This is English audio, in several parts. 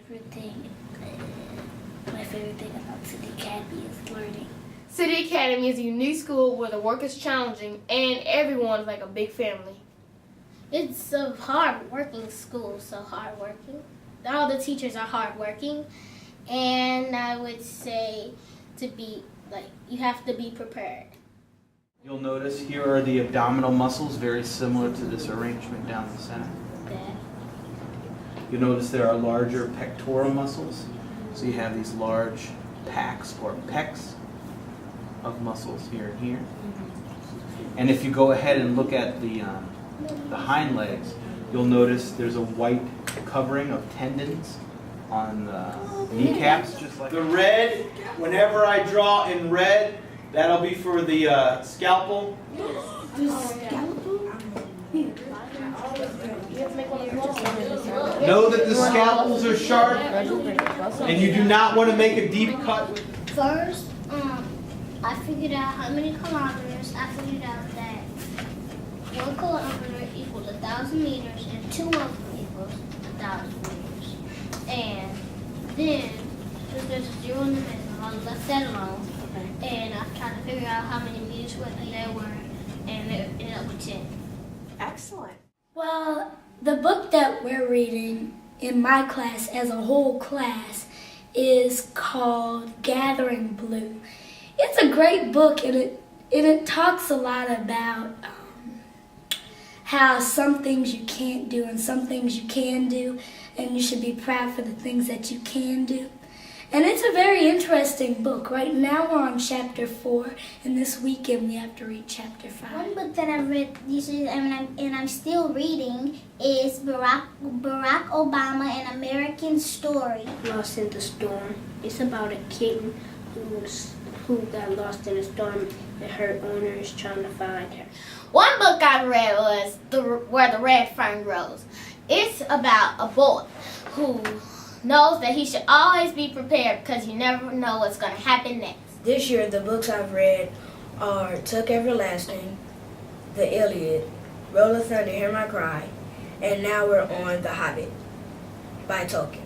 My favorite thing about City Academy is learning. City Academy is a unique school where the work is challenging and everyone is like a big family. It's a hard-working school, so hard-working. All the teachers are hard-working, and I would say you have to be prepared. You'll notice here are the abdominal muscles, very similar to this arrangement down the center. You'll notice there are larger pectoral muscles. So you have these large packs or pecs of muscles here and here. And if you go ahead and look at the hind legs, you'll notice there's a white covering of tendons on the kneecaps, just like the red. Whenever I draw in red, that'll be for the scalpel. Know that the scalpels are sharp, and you do not want to make a deep cut. First, I figured out how many kilometers. I figured out that 1 kilometer equals 1,000 meters, and 2 of them equals 1,000 meters. And then, since there's a 0 in the middle, I left that alone. And I tried to figure out how many meters there were, and it ended up with 10. Excellent. Well, the book that we're reading in my class as a whole class is called Gathering Blue. It's a great book, and it talks a lot about how some things you can't do and some things you can do, and you should be proud for the things that you can do. And it's a very interesting book. Right now we're on chapter 4, and this weekend we have to read chapter 5. One book that I read usually, and I'm still reading is Barack Obama: An American Story. Lost in the Storm. It's about a kitten who got lost in a storm, and her owner is trying to find her. One book I read was Where the Red Fern Grows. It's about a boy who knows that he should always be prepared because you never know what's going to happen next. This year, the books I've read are Tuck Everlasting, The Iliad, Roll of Thunder, Hear My Cry, and now we're on The Hobbit by Tolkien.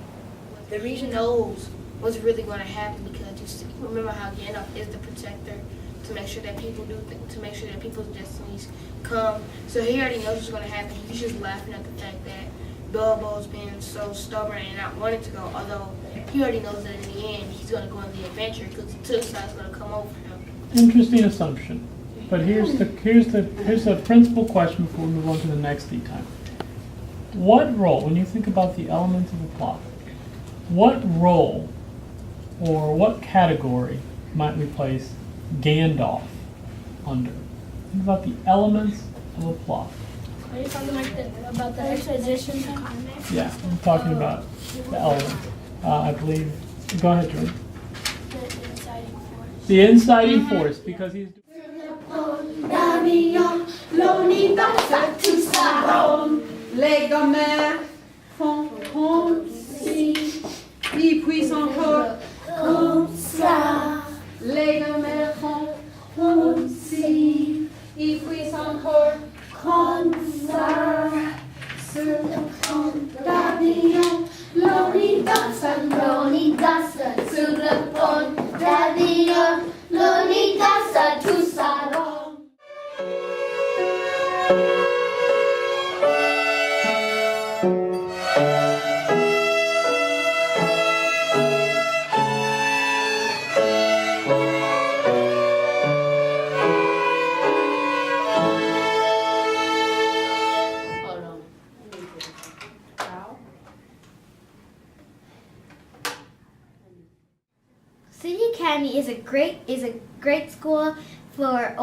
The reason knows what's really going to happen because you see, remember how Gandalf is the protector to make sure that people to make sure that people's destinies come. So he already knows what's going to happen. He's just laughing at the fact that Bilbo's been so stubborn and not wanting to go, although he already knows that in the end he's going to go on the adventure because the Tooside's going to come over him. Interesting assumption. But here's the principal question before we move on to the next time. What role, when you think about the elements of the plot, what role or what category might we place Gandalf under? Think about the elements of a plot. Are you talking about the exposition? Yeah, I'm talking about the elements. I believe. Go ahead, Jordan. The inciting force, because he's. Les gamins font comme si, ils puissent encore comme ça. Les gamins font comme si, ils puissent encore comme ça. Sur le pont d'avion, Lonnie Dawson. Sur le pont d'avion, Lonnie Dawson, tout ça rond. City Academy is a great school for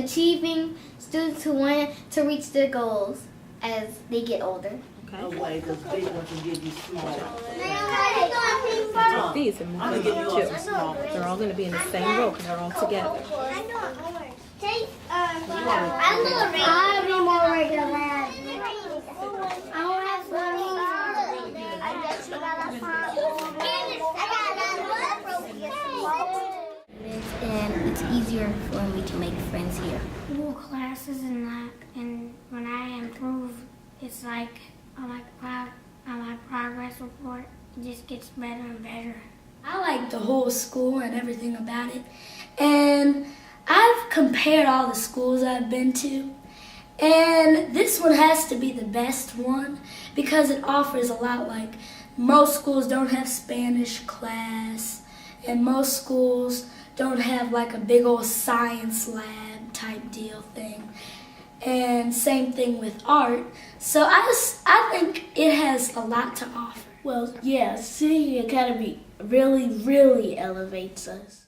achieving students who want to reach their goals as they get older. Away, because big ones will give you small. These and we're going to get two. They're all going to be in the same row because they're all together. I'll be more regular. And it's easier for me to make friends here. More classes and that, and when I improve, it's like I I like progress report. It just gets better and better. I like the whole school and everything about it. And I've compared all the schools I've been to. And this one has to be the best one because it offers a lot. Like most schools don't have Spanish class, and most schools don't have like a big old science lab type deal thing. And same thing with art. So I think it has a lot to offer. Well, yeah, City Academy really, really elevates us.